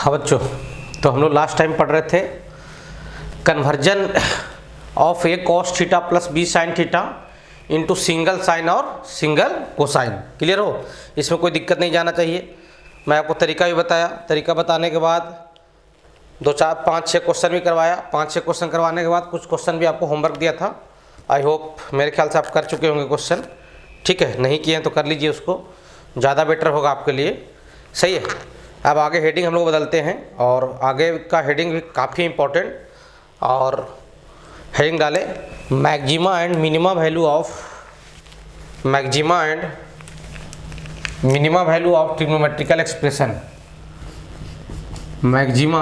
हाँ बच्चों, तो हम लोग लास्ट टाइम पढ़ रहे थे conversion of A cos theta plus B sine theta into single sine और सिंगल कोसाइन। क्लियर हो? इसमें कोई दिक्कत नहीं जाना चाहिए। मैं आपको तरीका भी बताया, तरीका बताने के बाद 5-6 क्वेश्चन भी करवाया। 5-6 क्वेश्चन करवाने के बाद कुछ क्वेश्चन भी आपको होमवर्क दिया था। आई होप मेरे ख्याल से आप कर चुके होंगे क्वेश्चन। ठीक है, नहीं किए हैं तो कर लीजिए, उसको ज़्यादा बेटर होगा आपके लिए। सही है। अब आगे हेडिंग हम लोग बदलते हैं और आगे का हेडिंग भी काफ़ी इम्पोर्टेंट, और हेडिंग डाले maxima and minima value of trigonometrical expression. Maxima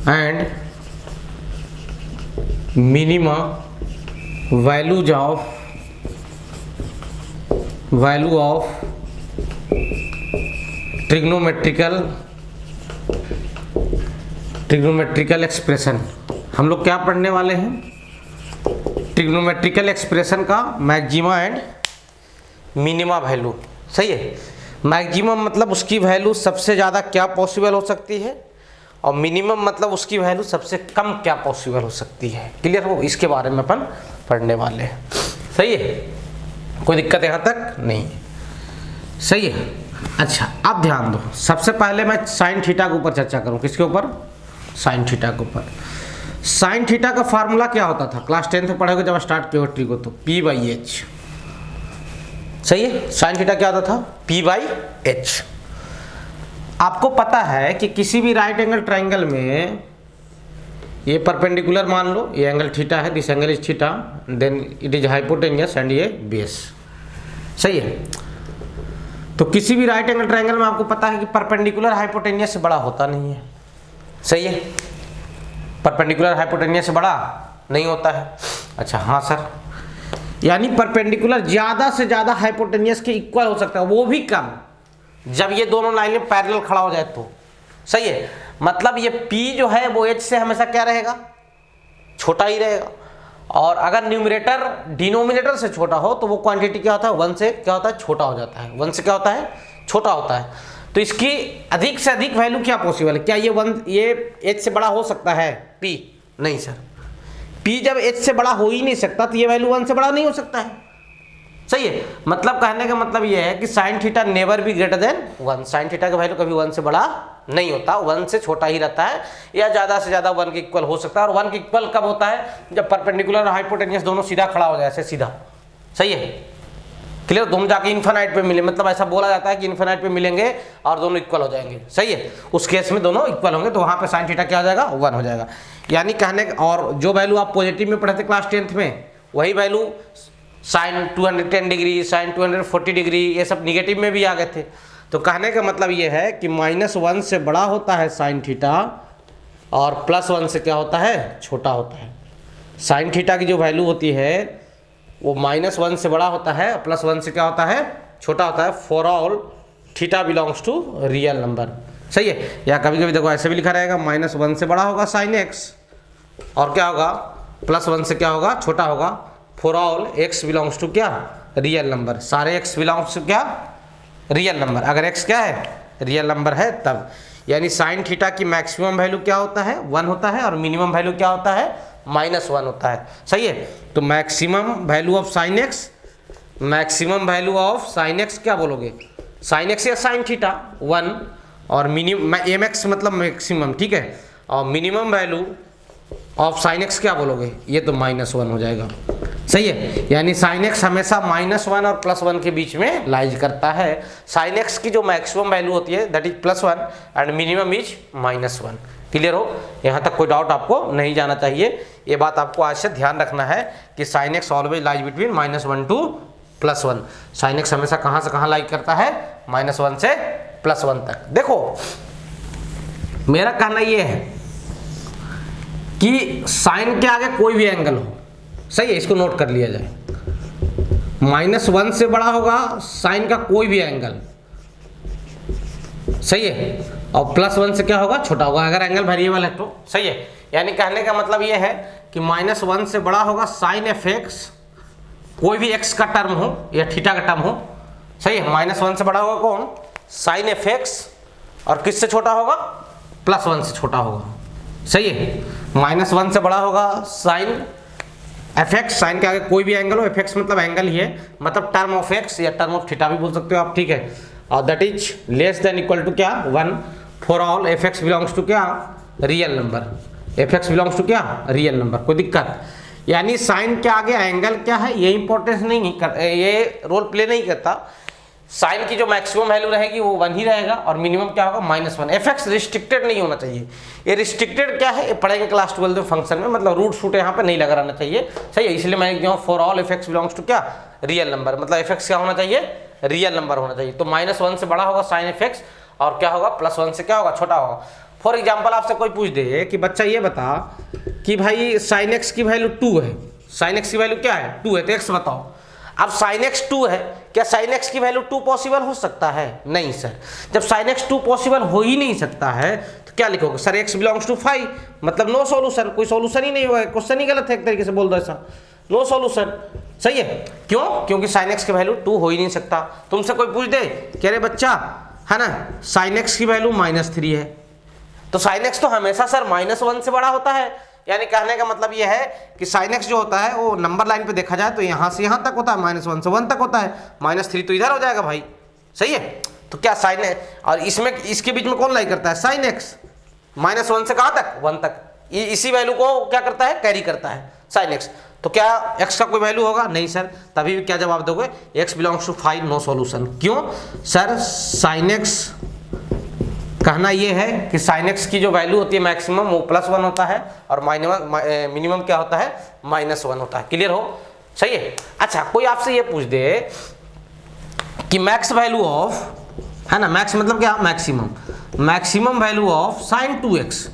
and minima value of trigonometrical expression. हम लोग क्या पढ़ने वाले हैं? ट्रिग्नोमेट्रिकल एक्सप्रेशन का मैक्सिमा एंड मिनिमा वैल्यू। सही है। मैक्सिमम मतलब उसकी वैल्यू सबसे ज़्यादा क्या पॉसिबल हो सकती है, और मिनिमम मतलब उसकी वैल्यू सबसे कम क्या पॉसिबल हो सकती है। क्लियर हो? इसके बारे में अपन पढ़ने वाले हैं। सही है, कोई दिक्कत यहाँ तक नहीं है। सही है। अच्छा, अब ध्यान दो, सबसे पहले मैं साइन थीटा के ऊपर चर्चा करूं। किसके ऊपर? साइन थीटा के ऊपर। साइन थीटा का फार्मूला क्या होता था? क्लास 10 में पढ़ोगे जब स्टार्ट किया ट्री को, तो P/H। सही है। साइन थीटा क्या होता था? P/H। आपको पता है कि किसी भी राइट एंगल ट्राइंगल में ये परपेंडिकुलर मान लो, ये एंगल थीटा है, this angle is theta, then it is hypotenuse and ये बेस। सही है। तो किसी भी राइट एंगल ट्राइंगल में आपको पता है कि परपेंडिकुलर हाइपोटेन्यूस से बड़ा होता नहीं है। सही है। परपेंडिकुलर हाइपोटेन्यूस से बड़ा नहीं होता है। अच्छा हाँ सर, यानी परपेंडिकुलर ज़्यादा से ज़्यादा हाइपोटेन्यूस के इक्वल हो सकता है, वो भी कम, जब ये दोनों लाइनें पैरेलल खड़ा हो जाए तो। सही है। मतलब ये P जो है वो H से हमेशा क्या रहेगा? छोटा ही रहेगा। और अगर न्यूमरेटर डिनोमिनेटर से छोटा हो तो वो क्वांटिटी क्या होता है? 1 से क्या होता है? छोटा हो जाता है। 1 से क्या होता है? छोटा होता है। तो इसकी अधिक से अधिक वैल्यू क्या पॉसिबल है? क्या ये H से बड़ा हो सकता है P? नहीं सर। P जब H से बड़ा हो ही नहीं सकता तो ये वैल्यू 1 से बड़ा नहीं हो सकता है। सही है। मतलब कहने का मतलब ये है कि sine theta never be greater than 1। Sine theta का वैल्यू कभी 1 से बड़ा नहीं होता, 1 से छोटा ही रहता है, या ज़्यादा से ज़्यादा 1 के इक्वल हो सकता है। और 1 के इक्वल कब होता है? जब परपेंडिकुलर और हाइपोटेन्यूस दोनों सीधा खड़ा हो जाए, ऐसे सीधा। सही है। क्लियर? दोनों जाके इन्फिनाइट पे मिले, मतलब ऐसा बोला जाता है कि इन्फिनाइट पे मिलेंगे और दोनों इक्वल हो जाएंगे। सही है। उस केस में दोनों इक्वल होंगे तो वहाँ पे साइन थीटा क्या हो जाएगा? 1 हो जाएगा। यानी कहने, और जो वैल्यू आप पॉजिटिव में पढ़े थे क्लास 10 में, वही value sine 210 degree, sine 240 degree, ये सब निगेटिव में भी आ गए थे। तो कहने का मतलब ये है कि -1 से बड़ा होता है साइन थीटा, और +1 से क्या होता है? छोटा होता है। साइन थीटा की जो वैल्यू होती है वो -1 से बड़ा होता है, +1 से क्या होता है? छोटा होता है। For all theta belongs to real number. सही है। या कभी कभी देखो ऐसे भी लिखा रहेगा, -1 से बड़ा होगा साइन x, और क्या होगा? +1 से क्या होगा? छोटा होगा। For all x belongs to क्या? Real number. सारे x बिलोंग्स टू क्या? Real number. अगर x क्या है? रियल नंबर है तब। यानी साइन थीटा की मैक्सिमम वैल्यू क्या होता है? 1 होता है, और मिनिमम वैल्यू क्या होता है? -1 होता है। सही है। तो maximum value of sine x, maximum value of sine x क्या बोलोगे? साइन x या साइन थीटा 1, और मिनिमम mx मतलब मैक्सिमम। ठीक है। और minimum value of sine x क्या बोलोगे? ये तो -1 हो जाएगा। सही है। यानी साइन x हमेशा -1 और +1 के बीच में लाइज करता है। साइन x की जो मैक्सिमम वैल्यू होती है that is +1 and minimum is -1। Clear हो? यहाँ तक कोई डाउट आपको नहीं जाना चाहिए। ये बात आपको आज से ध्यान रखना है कि sine x always lies between -1 to +1। Sine x हमेशा कहाँ से कहाँ लाइज करता है? -1 से +1 तक। देखो, मेरा कहना ये है कि साइन के आगे कोई भी एंगल हो, सही है, इसको नोट कर लिया जाए, -1 से बड़ा होगा साइन का कोई भी एंगल। सही है। और +1 से क्या होगा? छोटा होगा, अगर एंगल वेरिएबल है तो। सही है। यानी कहने का मतलब ये है कि -1 से बड़ा होगा साइन fx, कोई भी x का टर्म हो या थीटा का टर्म हो। सही है। -1 से बड़ा होगा कौन? साइन एफ एक्स और किससे छोटा होगा, +1 से छोटा होगा, सही है। -1 से बड़ा होगा साइन fx, साइन के आगे कोई भी एंगल हो, fx मतलब एंगल ही है, मतलब टर्म ऑफ x या टर्म ऑफ थीटा भी बोल सकते हो आप, ठीक है। और that is less than equal to क्या, 1 for all fx belongs to क्या, real number, fx belongs to क्या, रियल नंबर। कोई दिक्कत, यानी साइन के आगे एंगल क्या है ये इंपॉर्टेंस नहीं कर, ये रोल प्ले नहीं करता। साइन की जो मैक्सिमम वैल्यू रहेगी वो 1 ही रहेगा और मिनिमम क्या होगा, -1। fx रिस्ट्रिक्टेड नहीं होना चाहिए, ये रिस्ट्रिक्टेड क्या है, ये पढ़ेंगे क्लास 12 में फंक्शन में, मतलब रूट शूट यहाँ पे नहीं लगा रहना चाहिए, सही है। इसलिए मैं लिखता हूँ for all fx belongs to क्या, रियल नंबर, मतलब fx क्या होना चाहिए, रियल नंबर होना चाहिए। तो -1 से बड़ा होगा साइन fx और क्या होगा, +1 से क्या होगा, छोटा होगा। फॉर एग्जाम्पल आपसे कोई पूछ दे कि बच्चा ये बता कि भाई साइन x की वैल्यू 2 है, साइन x की वैल्यू क्या है, 2 है, तो x बताओ। अब साइन x 2 है, क्या साइन x की वैल्यू 2 पॉसिबल हो सकता है, नहीं सर। जब साइन x 2 पॉसिबल हो ही नहीं सकता है तो क्या लिखोगे, सर x बिलोंग्स टू 5, मतलब नो सॉल्यूशन, कोई सॉल्यूशन ही नहीं हुआ है, क्वेश्चन ही गलत है एक तरीके से बोल दो ऐसा, नो सॉल्यूशन, सही है। क्यों, क्योंकि साइन x की वैल्यू 2 हो ही नहीं सकता। तुमसे कोई पूछ दे कि अरे बच्चा है ना साइन x की वैल्यू -3 है, तो साइन x तो हमेशा सर -1 से बड़ा होता है, यानी कहने का मतलब यह है कि साइन x जो होता है वो नंबर लाइन पे देखा जाए तो यहाँ से यहाँ तक होता है, -1 से 1 तक होता है, -3 तो इधर हो जाएगा भाई, सही है। तो क्या साइन है, और इसमें इसके बीच में कौन लाई करता है, साइन x, -1 से कहाँ तक, 1 तक, इसी वैल्यू को क्या करता है, कैरी करता है साइन x। तो क्या x का कोई वैल्यू होगा, नहीं सर, तभी क्या जवाब दोगे, x belongs to 5, no solution. क्यों सर, साइन x कहना ये है कि साइन x की जो वैल्यू होती है मैक्सिमम वो +1 होता है और मिनिमम क्या होता है, -1 होता है। क्लियर हो, सही है। अच्छा कोई आपसे ये पूछ दे कि मैक्स वैल्यू ऑफ, है ना, मैक्स मतलब क्या, maximum, maximum value of sine 2x,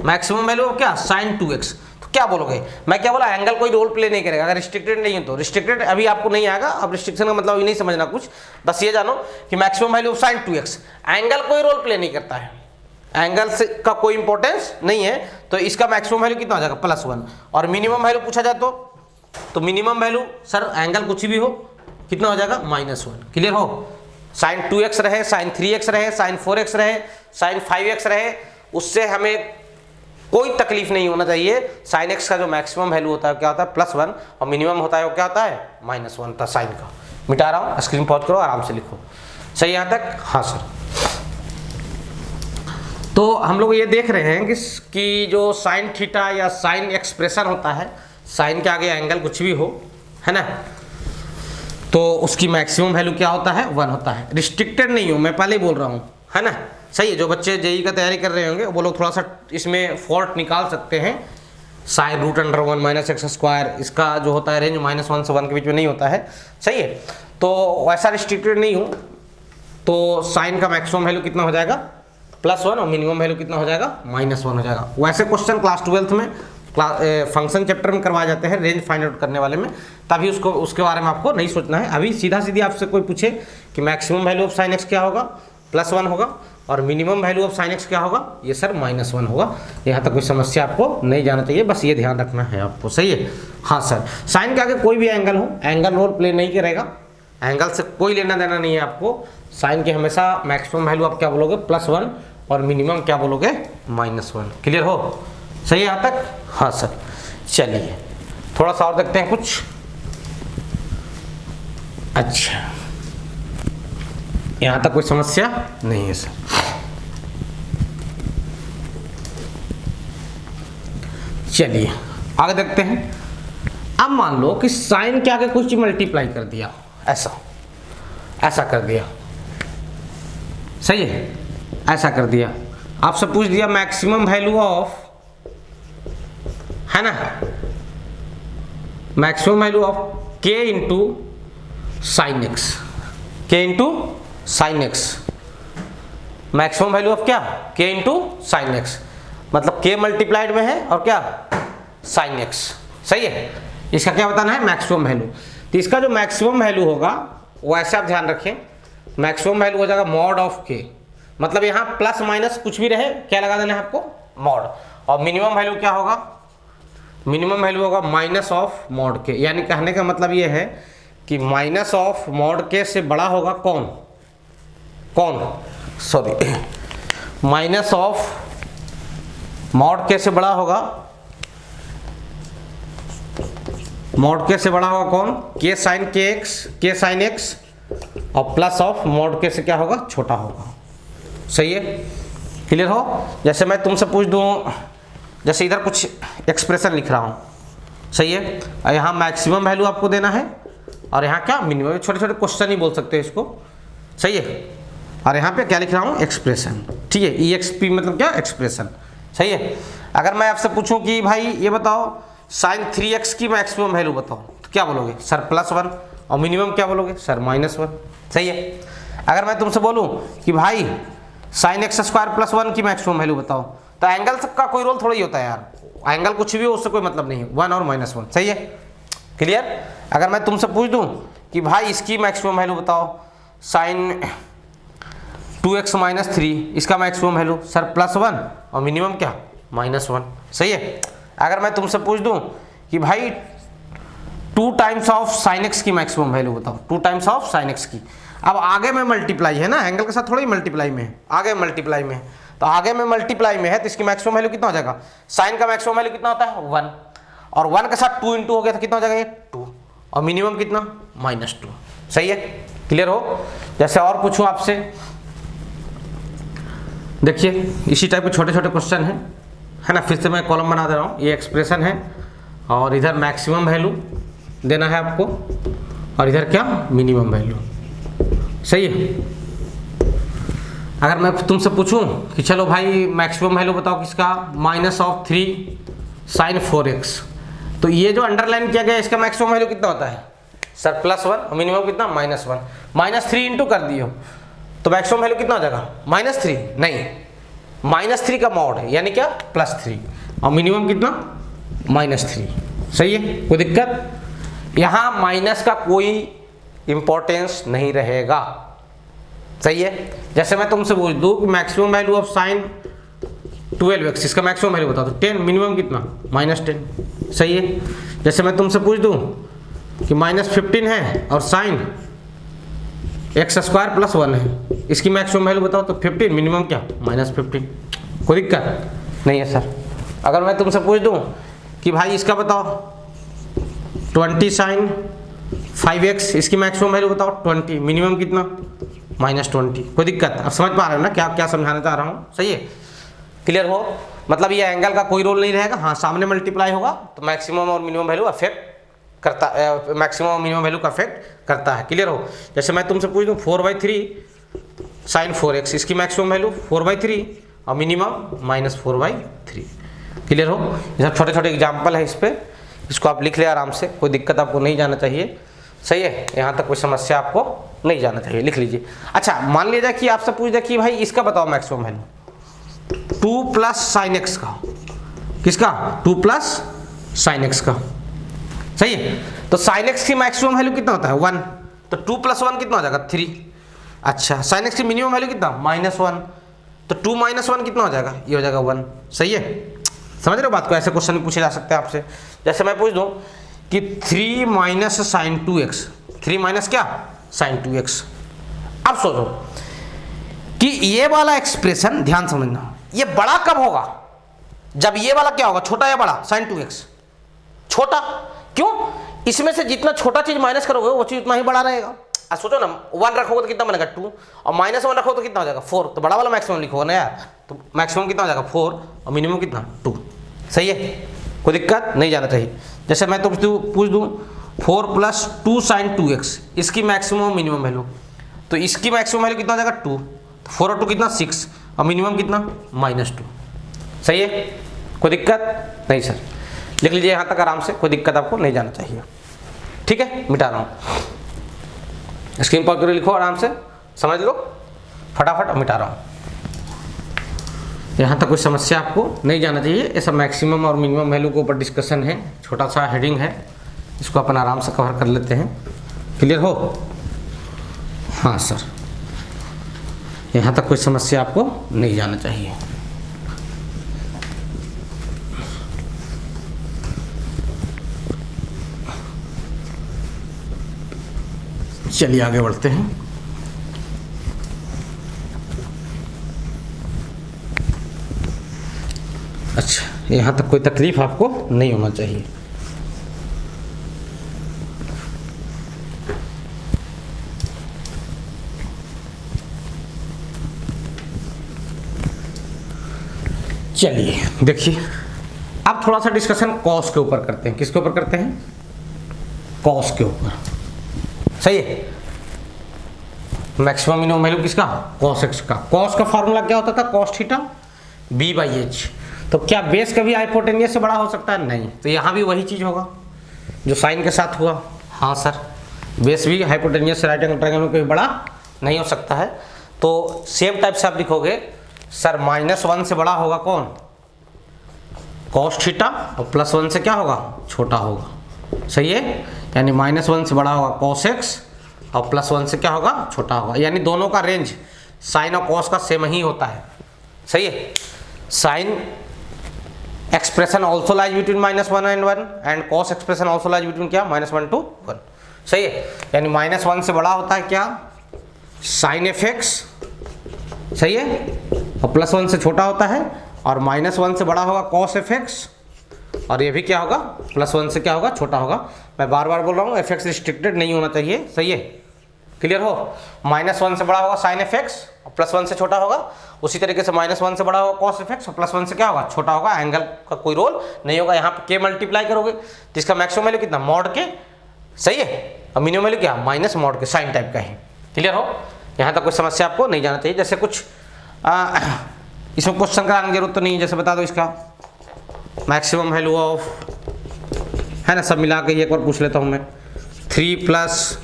maximum value of क्या, साइन 2x, तो क्या बोलोगे। मैं क्या बोला, एंगल कोई रोल प्ले नहीं करेगा, अगर रिस्ट्रिक्टेड नहीं है तो, रिस्ट्रिक्टेड अभी आपको नहीं आएगा, अब रिस्ट्रिक्शन का मतलब ये नहीं समझना कुछ, बस ये जानो कि maximum value of sine 2x, angle कोई रोल प्ले नहीं करता है, एंगल से का कोई इंपॉर्टेंस नहीं है, तो इसका मैक्सिमम वैल्यू कितना हो जाएगा, +1। और मिनिमम वैल्यू पूछा जाए तो मिनिमम वैल्यू सर एंगल कुछ भी हो कितना हो जाएगा, -1। क्लियर हो, साइन 2x रहे, साइन 3x रहे, साइन 4x रहे, साइन 5x रहे, उससे हमें कोई तकलीफ नहीं होना चाहिए। साइन x का जो मैक्सिमम वैल्यू होता है क्या होता है, +1, और मिनिमम होता है वो क्या होता है, -1 था साइन का। मिटा रहा हूँ, स्क्रीन पॉज करो, आराम से लिखो, सही यहाँ तक, हाँ सर। तो हम लोग ये देख रहे हैं कि जो साइन थीटा या साइन एक्सप्रेशन होता है, साइन के आगे एंगल कुछ भी हो, है ना, तो उसकी मैक्सिमम वैल्यू क्या होता है, 1 होता है। रिस्ट्रिक्टेड नहीं हो, मैं पहले ही बोल रहा हूँ, है ना, सही है। जो बच्चे जेई का तैयारी कर रहे होंगे वो लोग थोड़ा सा इसमें फॉल्ट निकाल सकते हैं, साइन √1 -x², इसका जो होता है रेंज -1 से 1 के बीच में नहीं होता है, सही है। तो वैसा रिस्ट्रिक्टेड नहीं हो तो साइन का मैक्सिमम वैल्यू कितना हो जाएगा, +1, और मिनिमम वैल्यू कितना हो जाएगा, -1 हो जाएगा। वैसे क्वेश्चन क्लास 12 में फंक्शन चैप्टर में करवाए जाते हैं, रेंज फाइंड आउट करने वाले में, तभी उसके बारे में आपको नहीं सोचना है। अभी सीधा सीधी आपसे कोई पूछे कि maximum value of sine x क्या होगा, +1 होगा, और minimum value of sine x क्या होगा, ये सर -1 होगा। यहाँ तक कोई समस्या आपको नहीं जाना चाहिए, बस ये ध्यान रखना है आपको, सही है। हाँ सर, साइन के आगे कोई भी एंगल हो, एंगल रोल प्ले नहीं करेगा, एंगल से कोई लेना देना नहीं है आपको। साइन की हमेशा मैक्सिमम वैल्यू आप क्या बोलोगे, +1, और मिनिमम क्या बोलोगे, -1। क्लियर हो, सही है यहाँ तक, हाँ सर। चलिए थोड़ा सा और देखते हैं कुछ। अच्छा, यहाँ तक कोई समस्या नहीं है सर। चलिए आगे देखते हैं। अब मान लो कि साइन के आगे कुछ मल्टीप्लाई कर दिया, ऐसा कर दिया, सही है, ऐसा कर दिया। आपसे पूछ दिया मैक्सिमम वैल्यू ऑफ, है ना, maximum value of k into sine x, k into sine x, maximum value of क्या, k इंटू साइन x, मतलब k मल्टीप्लाइड में है और क्या, साइन x, सही है। इसका क्या बताना है, मैक्सिमम वैल्यू। तो इसका जो मैक्सिमम वैल्यू होगा वो ऐसे आप ध्यान रखें, मैक्सिमम वैल्यू हो जाएगा मॉड ऑफ k, मतलब यहाँ प्लस माइनस कुछ भी रहे क्या लगा देना है आपको, मॉड। और मिनिमम वैल्यू क्या होगा, मिनिमम वैल्यू होगा माइनस ऑफ मॉड के, यानी कहने का मतलब ये है कि माइनस ऑफ मॉड के से बड़ा होगा कौन, सॉरी माइनस ऑफ मॉड के से बड़ा होगा, मॉड के से बड़ा होगा कौन, के साइन एक्स, और प्लस ऑफ मॉड के से क्या होगा, छोटा होगा। सही है, क्लियर हो। जैसे मैं तुमसे पूछ दूं, जैसे इधर कुछ एक्सप्रेशन लिख रहा हूं, सही है, और यहाँ मैक्सिमम वैल्यू आपको देना है और यहाँ क्या मिनिमम, छोटे छोटे क्वेश्चन ही बोल सकते हैं इसको, सही है। और यहाँ पे क्या लिख रहा हूँ, एक्सप्रेशन, ठीक है, EXP मतलब क्या, एक्सप्रेशन, सही है। अगर मैं आपसे पूछूं कि भाई ये बताओ साइन 3x की मैक्सिमम वैल्यू बताओ, तो क्या बोलोगे सर, +1, और मिनिमम क्या बोलोगे सर, -1, सही है। अगर मैं तुमसे बोलूं कि भाई साइन x² +1 की मैक्सिमम वैल्यू बताओ, तो एंगल का कोई रोल थोड़ा ही होता है यार, एंगल कुछ भी हो उससे कोई मतलब नहीं है, 1 और -1, सही है, क्लियर। अगर मैं तुमसे पूछ दूं कि भाई इसकी मैक्सिमम वैल्यू बताओ, साइन 2x - 3 इसका मैक्सिमम वैल्यू सर +1 और मिनिमम क्या, -1, सही है। अगर मैं तुमसे पूछ दूं कि भाई 2 टाइम्स ऑफ साइन x की मैक्सिमम वैल्यू बताओ, 2 टाइम्स ऑफ साइन x की, अब आगे में मल्टीप्लाई है ना, एंगल के साथ थोड़ा ही मल्टीप्लाई में है, आगे मल्टीप्लाई में है, तो आगे में मल्टीप्लाई में है तो इसकी मैक्सिमम वैल्यू कितना हो जाएगा, साइन का मैक्सिमम वैल्यू कितना होता है 1, और 1 के साथ 2 इंटू हो गया तो कितना हो जाएगा ये 2, और मिनिमम कितना -2, सही है, क्लियर हो। जैसे और पूछूं आपसे, देखिए इसी टाइप के छोटे छोटे क्वेश्चन है ना, फिर से मैं कॉलम बना दे रहा हूँ, ये एक्सप्रेशन है और इधर मैक्सिमम वैल्यू देना है आपको और इधर क्या मिनिमम वैल्यू, सही है। अगर मैं तुमसे पूछूं कि चलो भाई मैक्सिमम वैल्यू बताओ किसका, -3 साइन 4x, तो ये जो अंडरलाइन किया गया इसका मैक्सिमम वैल्यू कितना होता है सर, +1, और मिनिमम कितना -1, -3 इंटू कर दियो तो मैक्सिमम वैल्यू कितना हो जाएगा, -3 नहीं, -3 का मॉड है यानी क्या +3, और मिनिमम कितना -3, सही है, कोई दिक्कत। यहाँ माइनस का कोई इंपॉर्टेंस नहीं रहेगा, सही है। जैसे मैं तुमसे पूछ दूँ कि maximum value of sine 12x इसका मैक्सिमम वैल्यू बता दो, 10, मिनिमम कितना -10, सही है। जैसे मैं तुमसे पूछ दूँ कि -15 है और साइन x² + 1 है, इसकी मैक्सिमम वैल्यू बताओ, तो 15, मिनिमम क्या -15, कोई दिक्कत नहीं है सर। अगर मैं तुमसे पूछ दूँ कि भाई इसका बताओ 20 साइन 5x इसकी मैक्सिमम वैल्यू बताओ 20, मिनिमम कितना -20, कोई दिक्कत, अब समझ पा रहे हो ना क्या क्या समझाना चाह रहा हूँ, सही है, क्लियर हो। मतलब ये एंगल का कोई रोल नहीं रहेगा, हाँ सामने मल्टीप्लाई होगा तो मैक्सिमम और मिनिमम वैल्यू अफेक्ट करता है, मैक्सिमम और मिनिमम वैल्यू का अफेक्ट करता है, क्लियर हो। जैसे मैं तुमसे पूछ दूँ 4/3 साइन 4x इसकी मैक्सिमम वैल्यू 4/3 और मिनिमम -4/3, क्लियर हो। ये सब छोटे छोटे एग्जाम्पल है इस पर, इसको आप लिख ले आराम से, कोई दिक्कत आपको नहीं जाना चाहिए, सही है, यहाँ तक कोई समस्या आपको नहीं जाना चाहिए, लिख लीजिए। अच्छा मान लीजिए कि आपसे पूछ दे कि भाई इसका बताओ मैक्सिमम वैल्यू, 2 + साइन x का, किसका 2 + साइन x का, सही है। तो साइन x की मैक्सिमम वैल्यू कितना होता है 1, तो 2 + 1 कितना हो जाएगा 3। अच्छा साइन x की मिनिमम वैल्यू कितना -1, तो 2 - 1 कितना हो जाएगा, ये हो जाएगा 1, सही है। समझ रहे हो बात को, ऐसे क्वेश्चन भी पूछे जा सकते हैं आपसे। जैसे मैं पूछ दूं कि 3 - साइन 2x, 3 क्या साइन 2x, अब सोचो कि ये वाला एक्सप्रेशन ध्यान समझना, ये बड़ा कब होगा, जब ये वाला क्या होगा, छोटा या बड़ा, साइन 2x छोटा, क्यों, इसमें से जितना छोटा चीज माइनस करोगे वो चीज उतना ही बड़ा रहेगा। अब सोचो ना 1 रखोगे तो कितना बनेगा 2, और -1 रखोगे तो कितना हो जाएगा 4, तो बड़ा वाला मैक्सिमम लिखोगे ना यार, तो मैक्सिमम कितना हो जाएगा 4 और मिनिमम कितना 2, सही है, कोई दिक्कत नहीं जाना चाहिए। जैसे मैं तो पूछ दूँ 4 + 2 साइन 2x इसकी मैक्सिमम मिनिमम वैल्यू, तो इसकी मैक्सिमम वैल्यू कितना हो जाएगा 2, तो 4 और 2 कितना 6 और मिनिमम कितना -2, सही है, कोई दिक्कत नहीं सर, लिख लीजिए यहाँ तक आराम से, कोई दिक्कत आपको नहीं जाना चाहिए, ठीक है। मिटा रहा हूँ, स्क्रीन पर करके लिखो आराम से, समझ लो फटाफट, मिटा रहा हूँ। यहाँ तक कोई समस्या आपको नहीं जाना चाहिए, ऐसा मैक्सिमम और मिनिमम वैल्यू के ऊपर डिस्कशन है, छोटा सा हेडिंग है, इसको अपन आराम से कवर कर लेते हैं, क्लियर हो। हाँ सर, यहाँ तक कोई समस्या आपको नहीं जाना चाहिए। चलिए आगे बढ़ते हैं। अच्छा, यहाँ तक कोई तकलीफ आपको नहीं होना चाहिए। चलिए देखिए, अब थोड़ा सा डिस्कशन कॉस के ऊपर करते हैं। किसके ऊपर करते हैं? कॉस के ऊपर। सही है। मैक्सिमम मिनिमम वैल्यू किसका? कॉस एक्स का। कॉस का फॉर्मूला क्या होता था? Cos theta b by h. तो क्या बेस कभी हाइपोटेनियस से बड़ा हो सकता है? नहीं। तो यहाँ भी वही चीज़ होगा जो साइन के साथ हुआ। हाँ सर, बेस भी हाइपोटेनियस से राइट एंगल ट्रायंगल में कभी बड़ा नहीं हो सकता है। तो सेम टाइप से आप लिखोगे सर, -1 से बड़ा होगा कौन? कॉस थीटा, और +1 से क्या होगा? छोटा होगा। सही है। यानी -1 से बड़ा होगा कॉस एक्स और +1 से क्या होगा? छोटा होगा। यानी दोनों का रेंज साइन और कॉस का सेम ही होता है। सही है। Sine expression also lies between -1 and 1 and cos expression also lies between क्या? -1 to 1। सही है। यानी -1 से बड़ा होता है क्या? Sine f x. सही है। और +1 से छोटा होता है, और -1 से बड़ा होगा कॉस एफ एक्स, और ये भी क्या होगा? +1 से क्या होगा? छोटा होगा। मैं बार बार बोल रहा हूँ, एफ एक्स रिस्ट्रिक्टेड नहीं होना चाहिए। सही है। क्लियर हो? -1 से बड़ा होगा साइन एफ एक्स और +1 से छोटा होगा। उसी तरीके से -1 से बड़ा होगा कॉस एफ एक्स और +1 से क्या होगा? छोटा होगा। एंगल का कोई रोल नहीं होगा। यहाँ पे के मल्टीप्लाई करोगे तो इसका मैक्सिमम वैल्यू कितना? मॉड के। सही है। और मिनिमम वैल्यू क्या? माइनस मॉड के, साइन टाइप का है। क्लियर हो? यहाँ तक कोई समस्या आपको नहीं जाना चाहिए। जैसे कुछ इसमें क्वेश्चन कराने की जरूरत तो नहीं है। जैसे बता दो इसका मैक्सिमम वैल्यू ऑफ, है ना, सब मिला के एक बार पूछ लेता हूँ मैं। 3 +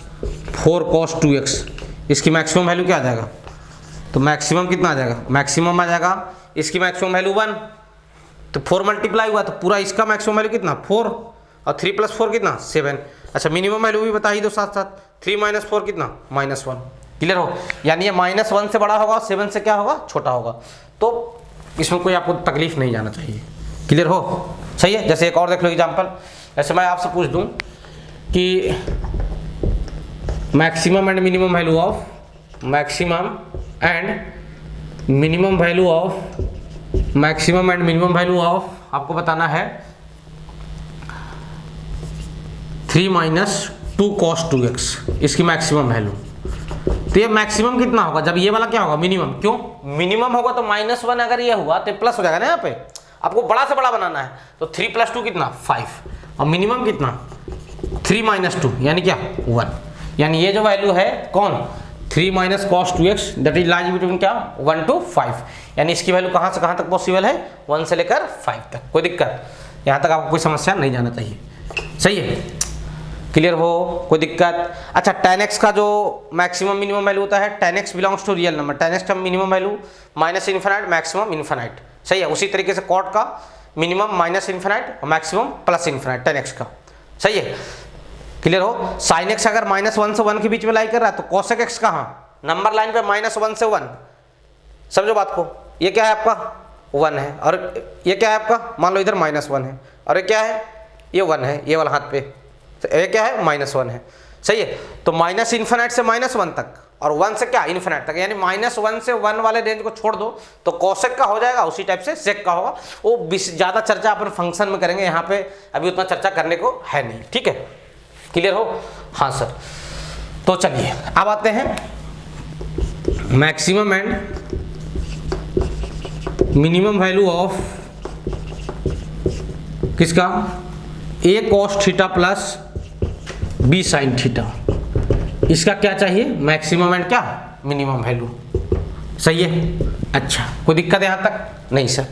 4 cos 2x, इसकी मैक्सिमम वैल्यू क्या आ जाएगा? तो मैक्सिमम कितना आ जाएगा? मैक्सिमम आ जाएगा इसकी मैक्सिमम वैल्यू 1। तो 4 मल्टीप्लाई हुआ तो पूरा इसका मैक्सिमम वैल्यू कितना? 4, और 3 + 4 कितना? 7। अच्छा, मिनिमम वैल्यू भी बता ही दो साथ साथ। 3 - 4 कितना? -1। क्लियर हो? यानी ये -1 से बड़ा होगा, 7 से क्या होगा? छोटा होगा। तो इसमें कोई आपको तकलीफ नहीं जाना चाहिए। क्लियर हो? सही है। जैसे एक और देख लो एग्जाम्पल। जैसे मैं आपसे पूछ दूं कि maximum and minimum value of, maximum and minimum value of, maximum and minimum value of आपको बताना है 3 - 2 cos 2x, इसकी मैक्सिमम वैल्यू। तो ये मैक्सिमम कितना होगा? जब ये वाला क्या होगा? मिनिमम। क्यों? मिनिमम होगा तो -1 अगर ये हुआ तो प्लस हो जाएगा ना। यहाँ पे आपको बड़ा से बड़ा बनाना है। तो 3 + 2 कितना? 5, और मिनिमम कितना? 3 - 2 यानी क्या? 1। यानी ये जो वैल्यू है कौन? 3 - cos 2x, that is lies between क्या? 1 to 5। यानी इसकी वैल्यू कहाँ से कहाँ तक पॉसिबल है? 1 से लेकर 5 तक। कोई दिक्कत? यहाँ तक आपको कोई समस्या नहीं जाना चाहिए। सही है। क्लियर हो? कोई दिक्कत? अच्छा, tan x का जो मैक्सिमम मिनिमम वैल्यू होता है, tan x belongs to real number. tan x का मिनिमम वैल्यू -∞, मैक्सिमम इन्फिनाइट। सही है। उसी तरीके से cot का मिनिमम -∞ और मैक्सिमम +∞ tan x का। सही है। क्लियर हो? sin x अगर -1 से 1 के बीच में लाई कर रहा है तो cosec x कहाँ? नंबर लाइन पे -1 से 1। समझो बात को। ये क्या है आपका? 1 है, और ये क्या है आपका? मान लो इधर -1 है, और ये क्या है? ये 1 है, ये वाला हाथ पे। तो ये क्या है? -1 है। सही है। तो -∞ से -1 तक, और 1 से क्या? इन्फिनाइट तक। यानी -1 से 1 वाले रेंज को छोड़ दो तो कॉसेक का हो जाएगा, उसी टाइप से सेक का होगा। वो ज़्यादा चर्चा अपन फंक्शन में करेंगे, यहाँ पे अभी उतना चर्चा करने को है नहीं। ठीक है। क्लियर हो? हाँ सर। तो चलिए अब आते हैं maximum and minimum value of किसका? a cos theta plus b sin theta. इसका क्या चाहिए? मैक्सिमम एंड क्या? Minimum value. सही है। अच्छा, कोई दिक्कत है यहाँ तक? नहीं सर।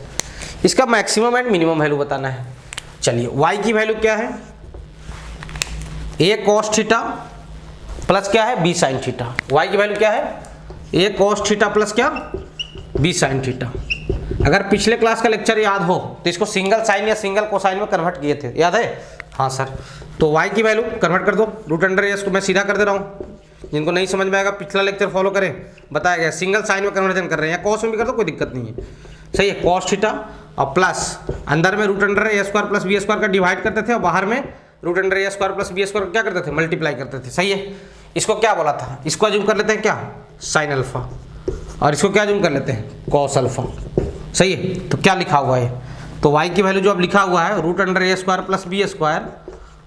इसका मैक्सिमम एंड मिनिमम वैल्यू बताना है। चलिए, y की वैल्यू क्या है? a cos थीटा प्लस क्या है? b sin theta. y की वैल्यू क्या है? a cos थीटा प्लस क्या? b sin theta. अगर पिछले क्लास का लेक्चर याद हो तो इसको सिंगल साइन या सिंगल कोसाइन में कन्वर्ट किए थे, याद है? हाँ सर। तो y की वैल्यू कन्वर्ट कर दो √s को मैं सीधा कर दे रहा हूँ। जिनको नहीं समझ में आएगा पिछला लेक्चर फॉलो करें, बताया गया। सिंगल साइन में कन्वर्जन कर रहे हैं या कॉस में भी कर दो, कोई दिक्कत नहीं है। सही है। cos थीटा और प्लस अंदर में √a² प्लस b² का डिवाइड करते थे, और बाहर में √a² प्लस b² क्या करते थे? मल्टीप्लाई करते थे। सही है। इसको क्या बोला था? इसको अज्यूम कर लेते हैं क्या? साइन अल्फा, और इसको क्या अज्यूम कर लेते हैं? Cos alpha. सही है। तो क्या लिखा हुआ है? तो y की वैल्यू जो अब लिखा हुआ है रूट अंडर ए स्क्वायर प्लस बी स्क्वायर,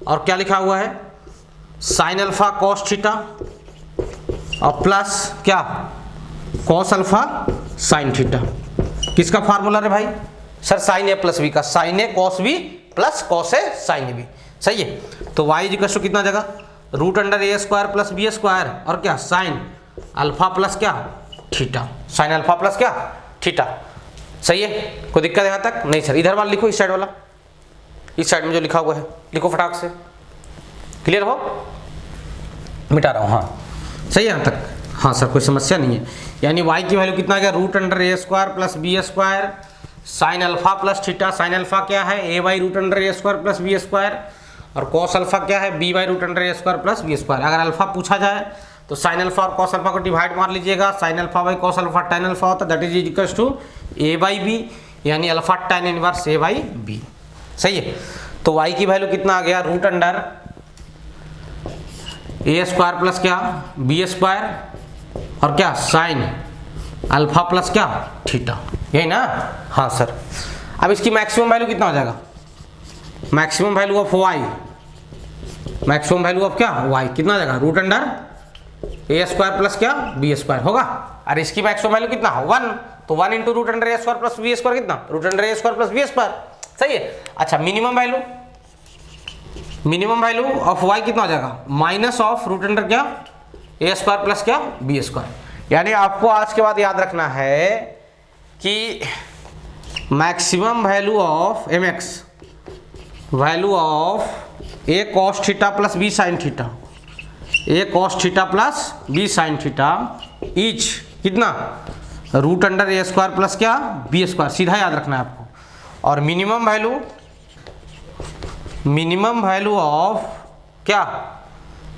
और क्या लिखा हुआ है साइन अल्फा कॉस थीटा और प्लस क्या कॉस अल्फा साइन थीटा। किसका फार्मूला है भाई सर साइन ए प्लस बी का, sign A cos B plus cos A sine B. सही है, तो y इक्वल टू कितना जगह रूट अंडर ए स्क्वायर प्लस बी स्क्वायर और क्या साइन अल्फा प्लस क्या थीटा, साइन अल्फा प्लस क्या थीटा। सही है, कोई दिक्कत है यहाँ तक? नहीं सर, इधर वाला लिखो, इस साइड वाला, इस साइड में जो लिखा हुआ है लिखो फटाक से, क्लियर हो? मिटा रहा हूँ, हाँ सही है यहाँ तक? हाँ सर कोई समस्या नहीं है। यानी y की वैल्यू कितना आ गया रूट अंडर ए square plus B square sine alpha plus theta. Sine alpha क्या है A by root under A square plus B square, और कॉस अल्फा क्या है B by root under A square plus B square. अगर alpha पूछा जाए तो sine alpha और कॉस अल्फा को डिवाइड मार लीजिएगा, sine alpha by cos alpha tan alpha होता है, that is equals to A by b, यानी alpha tan inverse a by b. सही है, तो y की वैल्यू कितना आ गया रूट अंडर ए स्क्वायर प्लस क्या बी स्क्वायर और क्या साइन अल्फा प्लस क्या थीटा, यही ना? हाँ सर। अब इसकी मैक्सिमम वैल्यू कितना हो जाएगा, maximum value of y, maximum value of क्या y कितना आ जाएगा रूट अंडर ए स्क्वायर प्लस क्या बी स्क्वायर होगा। और इसकी मैक्सिमम वैल्यू कितना 1, तो 1 इंटू रूट अंडर ए स्क्वायर प्लस बी स्क्वायर कितना रूट अंडर ए स्क्वायर प्लस बी स्क्वायर। सही है। अच्छा minimum value, minimum value of y कितना हो जाएगा माइनस ऑफ रूट अंडर क्या ए स्क्वायर प्लस क्या बी स्क्वायर। यानी आपको आज के बाद याद रखना है कि maximum value of M X, value of A cos theta plus B sine theta, A cos theta plus B sine theta is कितना रूट अंडर ए स्क्वायर प्लस क्या बी स्क्वायर, सीधा याद रखना है आपको। और minimum value, minimum value of क्या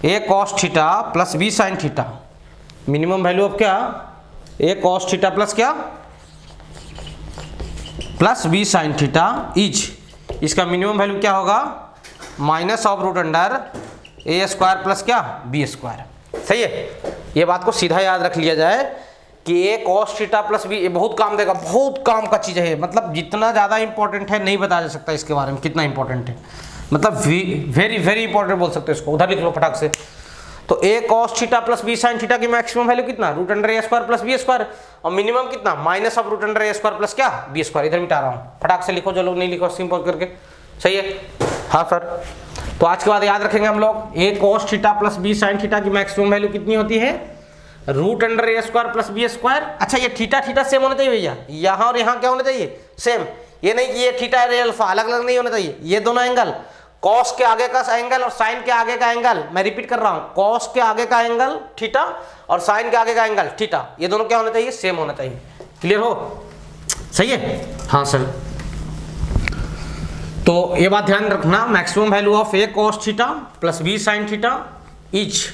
A cos theta plus B sine theta, minimum value of क्या ए कॉस थीटा प्लस क्या plus B sine theta is, इसका मिनिमम वैल्यू क्या होगा minus of root under A square plus क्या B square. सही है, ये बात को सीधा याद रख लिया जाए कि ए कॉस थीटा प्लस बी, ये बहुत काम देगा, बहुत काम का चीज़ है, मतलब जितना ज़्यादा इंपॉर्टेंट है नहीं बताया जा सकता इसके बारे में कितना इंपॉर्टेंट है, मतलब वेरी वेरी इंपॉर्टेंट बोल सकते हो इसको। उधर लिख लो फटाक से। तो A cos theta plus B sine theta की मैक्सिमम वैल्यू कितना रूट अंडर ए स्क्वायर प्लस बी स्क्वायर, और मिनिमम कितना minus of root under A square plus क्या बी स्क्वायर। इधर मिटा रहा हूँ, फटाक से लिखो जो लोग नहीं लिखो सिंपल करके। सही है, हाँ सर। तो आज के बाद याद रखेंगे हम लोग A cos theta plus B sine theta की मैक्सिमम वैल्यू कितनी होती है रूट अंडर ए स्क्वायर प्लस बी स्क्वायर। अच्छा ये थीटा थीटा सेम होना चाहिए भैया, यहाँ और यहाँ क्या होना चाहिए सेम, ये नहीं कि ये थीटा और अल्फा अलग अलग नहीं होना चाहिए। ये दोनों एंगल कॉस के आगे का एंगल और साइन के आगे का एंगल, मैं रिपीट कर रहा हूँ, कॉस के आगे का एंगल थीटा और साइन के आगे का एंगल थीटा, ये दोनों क्या होना चाहिए सेम होना चाहिए। क्लियर हो? सही है, हाँ सर। तो ये बात ध्यान रखना, maximum value of A cos theta plus B sine theta is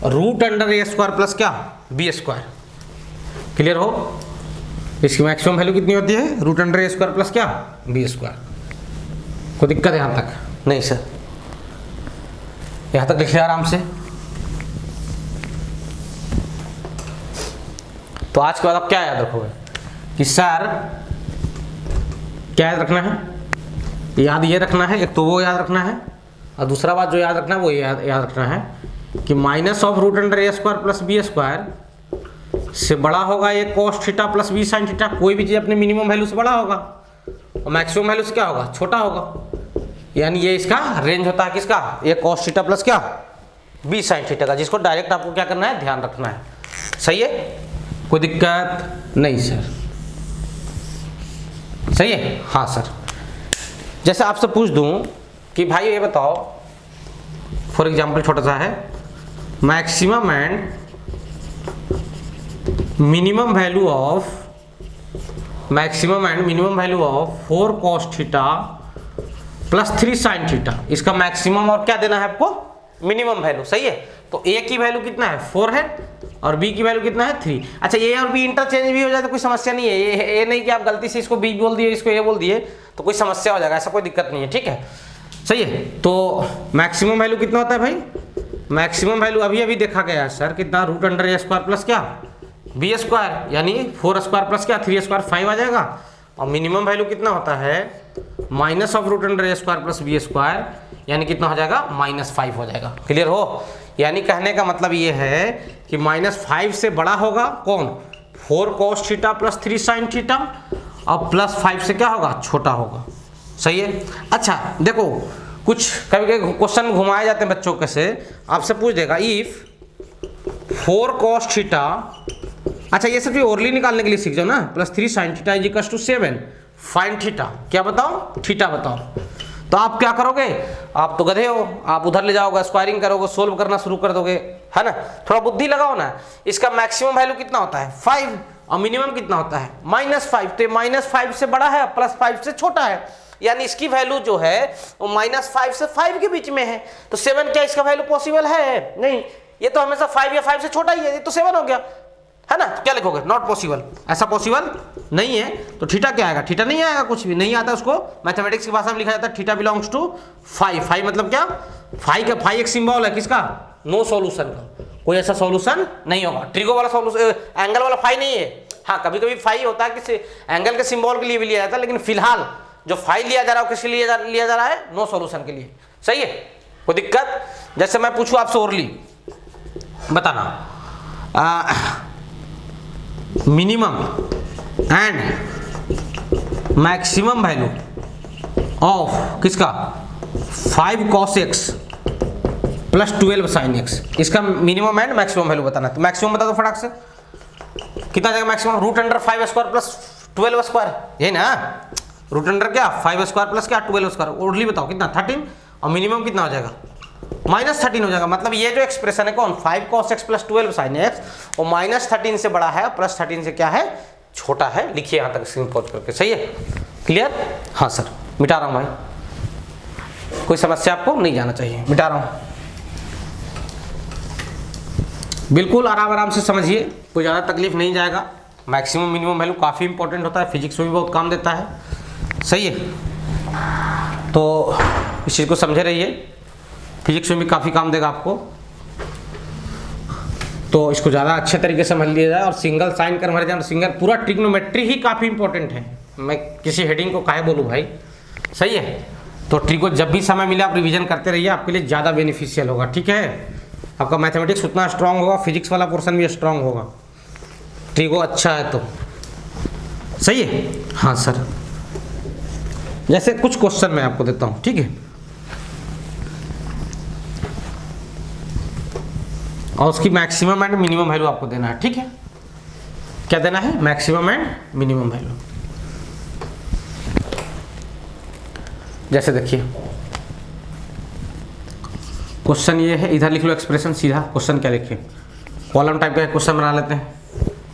root under A square plus क्या बी स्क्वायर। क्लियर हो? इसकी मैक्सिमम वैल्यू कितनी होती है रूट अंडर ए स्क्वायर प्लस क्या बी स्क्वायर। कोई दिक्कत है यहाँ तक? नहीं सर, यहाँ तक लिखिए आराम से। तो आज के बाद आप क्या याद रखोगे कि सर क्या याद रखना है, याद ये रखना है, एक तो वो याद रखना है, और दूसरा बात जो याद रखना है वो याद रखना है कि minus of root under A square plus B square से बड़ा होगा A cos theta plus B sine theta. कोई भी चीज़ अपने मिनिमम वैल्यू से बड़ा होगा और मैक्सिमम वैल्यू से क्या होगा छोटा होगा, यानी ये इसका रेंज होता है किसका ए कॉस थीटा प्लस क्या बी साइन थीटा का, जिसको डायरेक्ट आपको क्या करना है ध्यान रखना है। सही है, कोई दिक्कत नहीं सर? सही है, हाँ सर। जैसे आपसे पूछ दूं कि भाई ये बताओ, फॉर एग्जाम्पल छोटा सा है, maximum and minimum value of, maximum and minimum value of 4 cos theta plus 3 sin theta, इसका मैक्सिमम और क्या देना है आपको मिनिमम वैल्यू। सही है, तो ए की वैल्यू कितना है 4 है और बी की वैल्यू कितना है 3। अच्छा ए और बी इंटरचेंज भी हो जाए तो कोई समस्या नहीं है, ये नहीं कि आप गलती से इसको बी बोल दिए इसको ए बोल दिए तो कोई समस्या हो जाएगा, ऐसा कोई दिक्कत नहीं है। ठीक है, सही है। तो मैक्सिमम वैल्यू कितना होता है भाई, मैक्सिमम वैल्यू अभी अभी देखा गया है सर कितना रूट अंडर ए स्क्वायर प्लस क्या बी स्क्वायर, यानी 4 स्क्वायर प्लस क्या 3 स्क्वायर 5 आ जाएगा, और मिनिमम वैल्यू कितना होता है minus of root under A square plus B square, यानी कितना हो जाएगा -5 हो जाएगा। क्लियर हो? यानी कहने का मतलब ये है कि -5 से बड़ा होगा कौन, 4 cos theta plus 3 sin theta, और +5 से क्या होगा, छोटा होगा। सही है। अच्छा देखो, कुछ कभी कभी क्वेश्चन घुमाए जाते हैं बच्चों के से, आपसे पूछ देगा इफ 4 cos थीटा, अच्छा ये सब ओरली निकालने के लिए सीख जाओ ना, +3 sin theta is equal to 7 fine theta, क्या बताओ, थीटा बताओ। तो आप क्या करोगे, आप तो गधे हो, आप उधर ले जाओगे, स्क्वायरिंग करोगे, सोल्व करना शुरू कर दोगे, है ना। थोड़ा बुद्धि लगाओ ना। इसका मैक्सिमम वैल्यू कितना होता है 5, और मिनिमम कितना होता है -5। तो -5 से बड़ा है, +5 से छोटा है, यानी इसकी वैल्यू जो है वो -5 से 5 के बीच में है। तो 7 क्या इसका वैल्यू पॉसिबल है? नहीं, ये तो हमेशा 5 या 5 से छोटा ही है, ये तो 7 हो गया, है ना। तो क्या लिखोगे, नॉट पॉसिबल, ऐसा पॉसिबल नहीं है। तो थीटा क्या आएगा, थीटा नहीं आएगा, कुछ भी नहीं आता। उसको मैथमेटिक्स की भाषा में लिखा जाता है थीटा बिलोंग्स टू 5। 5 मतलब क्या, 5 एक सिंबल है किसका, नो सॉल्यूशन का, कोई ऐसा सॉल्यूशन नहीं होगा। ट्रिगो वाला सॉल्यूशन, एंगल वाला 5 नहीं है। हाँ कभी कभी 5 होता है कि एंगल के सिंबल के लिए भी लिया जाता है, लेकिन फिलहाल जो 5 लिया जा रहा है किसके लिए लिया जा रहा है, नो सॉल्यूशन के लिए। सही है, कोई दिक्कत? जैसे मैं पूछूं आपसे ओरली बताना, minimum and maximum value of किसका 5 cos x plus 12 sin x, इसका मिनिमम एंड मैक्सिमम वैल्यू बताना। तो मैक्सिमम बता दो फटाक से, कितना जाएगा maximum, root under 5 square plus 12 square, यही ना, रूट अंडर क्या 5 स्क्वायर प्लस क्या 12 स्क्वायर, ओरली बताओ कितना 13, और मिनिमम कितना हो जाएगा -13 हो जाएगा। मतलब ये जो एक्सप्रेशन है कौन, 5 cos x plus 12 sin x, वो -13 से बड़ा है, +13 से क्या है, छोटा है। लिखिए यहाँ तक स्क्रीन पॉज करके। सही है, क्लियर? हाँ सर, मिटा रहा हूँ भाई, कोई समस्या आपको नहीं जाना चाहिए, मिटा रहा हूँ। बिल्कुल आराम से समझिए, कोई ज़्यादा तकलीफ नहीं जाएगा। मैक्सिमम मिनिमम वैल्यू काफ़ी इंपॉर्टेंट होता है, फिजिक्स में भी बहुत काम देता है। सही है, तो इस चीज़ को समझे रहिए, फिजिक्स में भी काफ़ी काम देगा आपको। तो इसको ज़्यादा अच्छे तरीके से समझ लिया जाए, और सिंगल साइन कन्वर्जन, सिंगल पूरा ट्रिग्नोमेट्री ही काफ़ी इंपॉर्टेंट है। मैं किसी हेडिंग को काहे बोलूँ भाई, सही है। तो ट्रिको जब भी समय मिले आप रिवीजन करते रहिए, आपके लिए ज़्यादा बेनिफिशियल होगा। ठीक है, आपका मैथमेटिक्स उतना स्ट्रांग होगा, फिजिक्स वाला पोर्शन भी स्ट्रांग होगा, ट्रिको अच्छा है तो। सही है, हाँ सर। जैसे कुछ क्वेश्चन मैं आपको देता हूँ, ठीक है, और उसकी मैक्सिमम एंड मिनिमम वैल्यू आपको देना है। ठीक है, क्या देना है, मैक्सिमम एंड मिनिमम वैल्यू। जैसे देखिए क्वेश्चन ये है, इधर लिख लो एक्सप्रेशन सीधा। क्वेश्चन क्या लिखे, कॉलम टाइप का क्वेश्चन बना लेते हैं।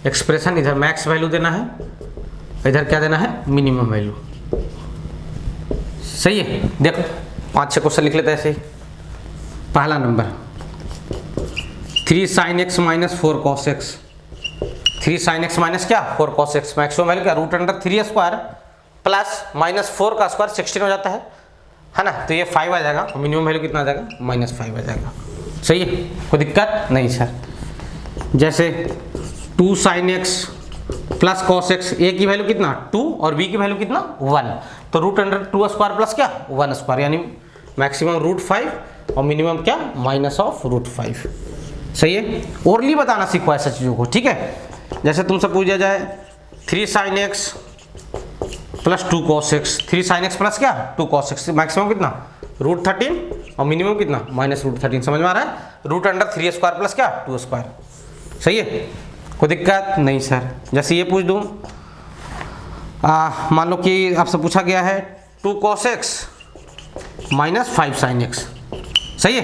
एक्सप्रेशन, इधर मैक्स वैल्यू देना है, इधर क्या देना है, मिनिमम वैल्यू। सही है, देखो 5-6 क्वेश्चन लिख लेते हैं ऐसे ही। पहला number 3 sin x minus 4 cos x, 3 sin x minus क्या 4 cos x, मैक्सिमम वैल्यू क्या, रूट अंडर 3 स्क्वायर प्लस -4 का स्क्वायर 16 हो जाता है ना। तो ये 5 आ जाएगा, और मिनिमम वैल्यू कितना आ जाएगा, -5 आ जाएगा। सही है, कोई दिक्कत नहीं सर। जैसे 2 sin x plus cos x, ए की वैल्यू कितना 2 और बी की वैल्यू कितना 1, तो रूट अंडर 2 स्क्वायर प्लस क्या 1 स्क्वायर, यानी मैक्सिमम √5 और मिनिमम क्या -√5। सही है, ओरली बताना सीखो ऐसा चीज़ों को। ठीक है, जैसे तुमसे पूछा जाए 3 sin x plus 2 cos x, 3 sin x plus क्या 2 cos x, मैक्सिमम कितना √13 और मिनिमम कितना -√13। समझ में आ रहा है, रूट अंडर 3 स्क्वायर प्लस क्या 2 स्क्वायर। सही है, कोई दिक्कत नहीं सर। जैसे ये पूछ दूँ, मान लो कि आपसे पूछा गया है 2 cos x minus 5 sin x। सही है,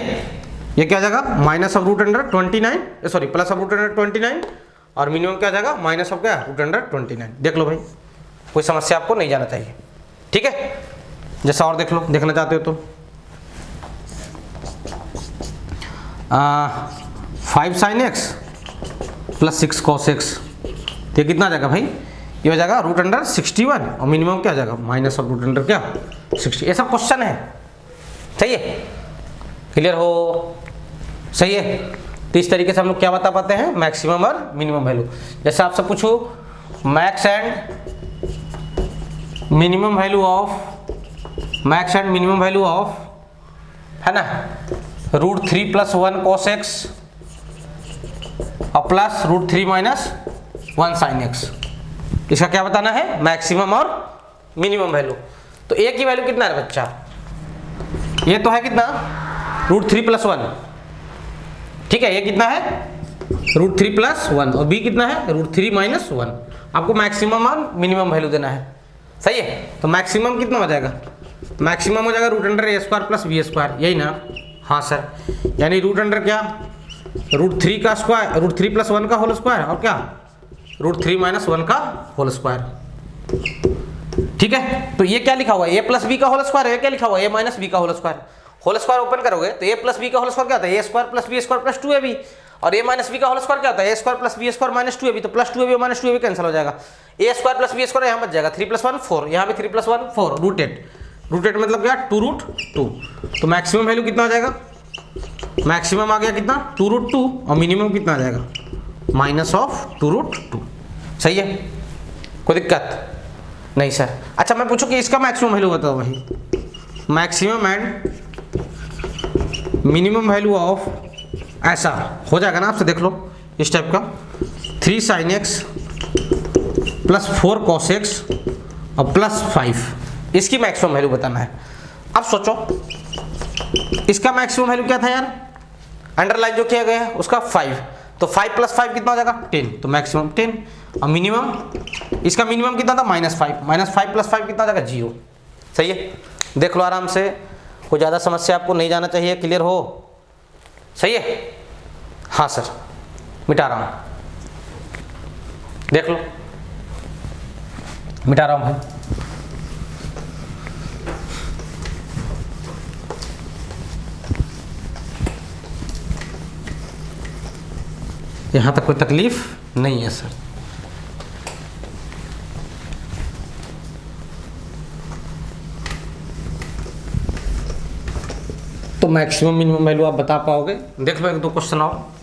ये क्या आ जाएगा minus of root under 29, sorry plus of root under 29, और मिनिमम क्या आ जाएगा माइनस ऑफ क्या रूट अंडर 29। देख लो भाई, कोई समस्या आपको नहीं जाना चाहिए। ठीक है, जैसा और देख लो, देखना चाहते हो तो 5 sin x plus 6 cos x, ये कितना आ जाएगा भाई, ये हो जाएगा रूट अंडर 61, और मिनिमम क्या आ जाएगा माइनस ऑफ रूट अंडर क्या 60। ऐसा क्वेश्चन है। सही है, क्लियर हो। सही है, तो इस तरीके से हम लोग क्या बता पाते हैं, मैक्सिमम और मिनिमम वैल्यू। जैसे आपसे पूछो max and minimum value of max and minimum value of, है ना, √3 + 1 cos x और प्लस √3 - 1 sin x। इसका क्या बताना है, मैक्सिमम और मिनिमम वैल्यू। तो a की वैल्यू कितना है बच्चा, ये तो है कितना √3 + 1, ठीक है, ये कितना है √3 + 1 और b कितना है √3 - 1। आपको मैक्सिमम और मिनिमम वैल्यू देना है, सही है। तो मैक्सिमम कितना हो जाएगा, मैक्सिमम हो जाएगा √a² + b², यही ना, हाँ सर, यानी √ क्या, √3 का स्क्वायर, √3 + 1 का होल स्क्वायर और क्या √3 - 1 का होल स्क्वायर, ठीक है। तो ये क्या लिखा हुआ है, a + b का होल स्क्वायर, ये क्या लिखा हुआ है a - b का whole square. Whole square open करोगे तो a + b का होल स्क्वायर क्या होता है, a² + b² + 2ab, और a - b का होल स्क्वायर क्या होता है, a² + b² - 2ab, तो +2ab और -2ab कैंसिल हो जाएगा, a² + b² यहाँ बच जाएगा, 3 + 1 4, यहाँ भी 3 + 1 4, √8 मतलब क्या 2√2। तो मैक्सिमम वैल्यू कितना आ जाएगा, मैक्सिमम आ गया कितना 2√2 और मिनिमम कितना आ जाएगा -2√2, सही है, कोई दिक्कत नहीं सर। अच्छा मैं पूछूं कि इसका मैक्सिमम वैल्यू बताओ, वही maximum and minimum value of, ऐसा हो जाएगा ना आपसे, देख लो इस टाइप का 3 sin x + 4 cos x और +5, इसकी मैक्सिमम वैल्यू बताना है। अब सोचो इसका मैक्सिमम वैल्यू क्या था यार, अंडरलाइन जो किया गया है उसका 5, तो 5 + 5 कितना हो जाएगा 10, तो मैक्सिमम 10, और मिनिमम, इसका मिनिमम कितना था -5, -5 + 5 कितना हो जाएगा 0, सही है। देख लो आराम से, कोई ज़्यादा समस्या आपको नहीं जाना चाहिए, क्लियर हो, सही है। हाँ सर मिटा रहा हूँ, देख लो मिटा रहा हूँ भाई। यहाँ तक कोई तकलीफ नहीं है सर। तो मैक्सिमम मिनिमम वैल्यू आप बता पाओगे, देख लो 1-2 क्वेश्चन और।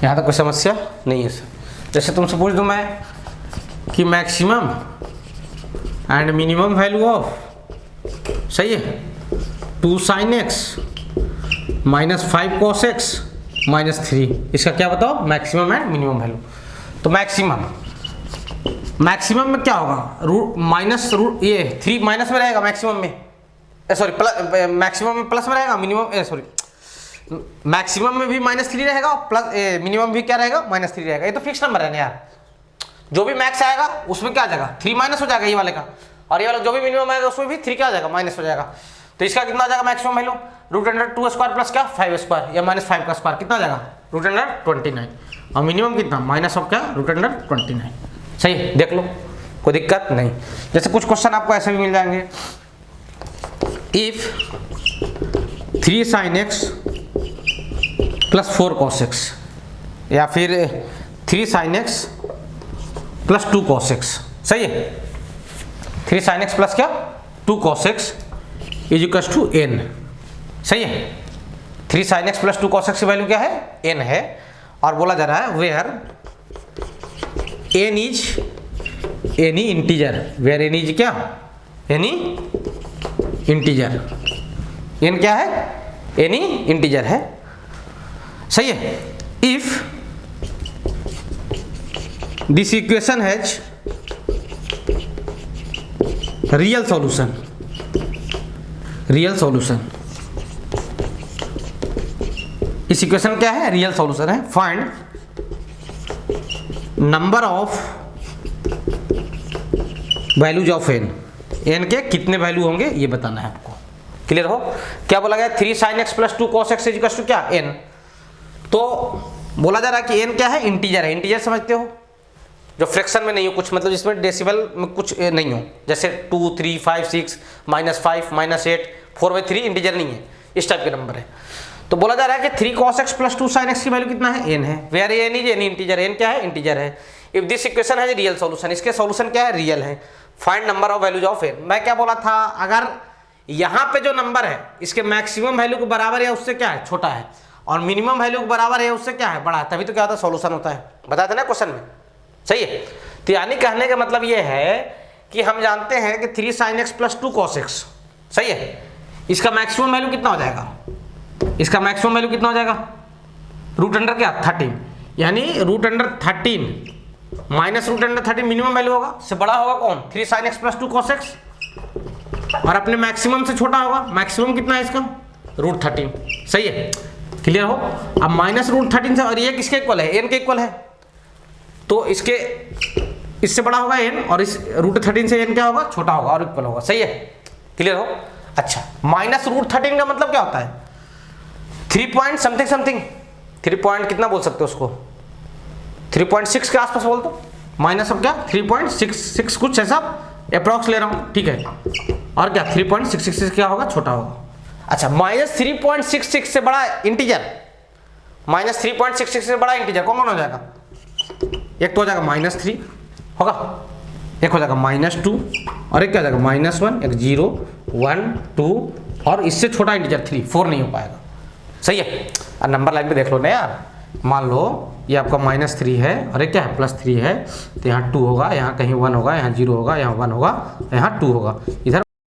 यहाँ तक कोई समस्या नहीं है सर। जैसे तुमसे पूछ दूँ मैं कि maximum and minimum value of, सही है, 2 sin x -5 cos x -3, इसका क्या बताओ मैक्सिमम एंड मिनिमम वैल्यू। तो मैक्सिमम में क्या होगा, ये 3 माइनस में रहेगा मैक्सिमम में, सॉरी मैक्सिमम में प्लस में रहेगा, मिनिमम सॉरी मैक्सिमम में भी -3 रहेगा और प्लस मिनिमम भी क्या रहेगा -3 रहेगा। ये तो फिक्स नंबर है ना यार, जो भी मैक्स आएगा उसमें क्या आ जाएगा 3 माइनस हो जाएगा ये वाले का, और ये वाला जो भी मिनिमम आएगा उसमें भी 3 क्या आ जाएगा माइनस हो जाएगा। तो इसका कितना आ जाएगा मैक्सिमम वैल्यू, √2² प्लस क्या 5² या -5 का स्क्वायर कितना आ जाएगा √29, और मिनिमम कितना माइनस ऑफ क्या √29, सही है। देख लो कोई दिक्कत नहीं। जैसे कुछ क्वेश्चन आपको ऐसे भी मिल जाएंगे, if 3 sin x + 4 cos x, या फिर 3 sin x + 2 cos x, सही है। 3 sin x प्लस क्या 2 cos x = n, सही है। 3 sin x + 2 cos x की वैल्यू क्या है n है, और बोला जा रहा है where n is any integer, where n is क्या एनी इंटीजर, n क्या है एनी इंटीजर है, सही है। If this equation has real solution, इस इक्वेशन क्या है रियल सॉल्यूशन है। Find number of values of n, n के कितने वैल्यू होंगे ये बताना है आपको, क्लियर हो। क्या बोला गया 3 sin x + 2 cos x = क्या n, तो बोला जा रहा है कि n क्या है इंटीजर है, इंटीजर समझते हो जो फ्रैक्शन में नहीं हो कुछ, मतलब जिसमें डेसिमल में कुछ नहीं हो, जैसे 2 3 5 6 -5 -8 4/3 इंटीजर नहीं है, इस टाइप के नंबर है। तो बोला जा रहा है कि 3 cos x + 2 sin x की वैल्यू कितना है n है, where n is any integer, n क्या है इंटीजर है। इफ दिस इक्वेशन है रियल सॉल्यूशन, इसके सॉल्यूशन क्या है, रियल है। Find number of values of n। मैं क्या बोला था, अगर यहाँ पे जो नंबर है इसके मैक्सिमम वैल्यू के बराबर है उससे क्या है, छोटा है, और मिनिमम वैल्यू के बराबर है उससे क्या है, बड़ा है, तभी तो क्या होता है, सॉल्यूशन होता है। बताते ना क्वेश्चन में, सही है। तो यानी कहने का मतलब ये है कि हम जानते हैं कि 3 sin x + 2 cos x, सही है। इसका मैक्सिमम वैल्यू कितना हो जाएगा, इसका मैक्सिमम वैल्यू कितना हो जाएगा, √13 क्या, 13, यानी √13 माइनस √13 मिनिमम वैल्यू होगा, से बड़ा होगा कौन, 3 sin x + 2 cos x, और अपने मैक्सिमम से छोटा होगा। मैक्सिमम कितना है इसका, √13, सही है, क्लियर हो। अब माइनस √13 से, और ये किसके इक्वल है, n के इक्वल है, तो इसके इससे बड़ा होगा n, और इस √13 से n क्या होगा, छोटा होगा और इक्वल होगा, सही है, क्लियर हो। अच्छा, माइनस √13 का मतलब क्या होता है, 3 पॉइंट समथिंग समथिंग, 3 पॉइंट कितना बोल सकते हो उसको, 3.6 के आसपास बोल दो, माइनस ऑफ क्या 3.66 कुछ ऐसा अप्रॉक्स ले रहा हूँ, ठीक है, और क्या 3.66 क्या होगा, छोटा होगा। अच्छा, माइनस 3.66 से बड़ा इंटीजर, माइनस 3.66 से बड़ा इंटीजर कौन कौन हो जाएगा, एक तो हो जाएगा -3 होगा, एक हो जाएगा -2, और एक क्या हो जाएगा -1, एक 0 1 2, और इससे छोटा इंटीजर 3 4 नहीं हो पाएगा, सही है। और नंबर लाइन पे देख लो ना यार, मान लो ये आपका -3 है और ये क्या है +3 है, तो यहाँ 2 होगा, यहाँ कहीं 1 होगा, यहाँ 0 होगा, यहाँ 1 होगा, यहाँ 2 होगा, इधर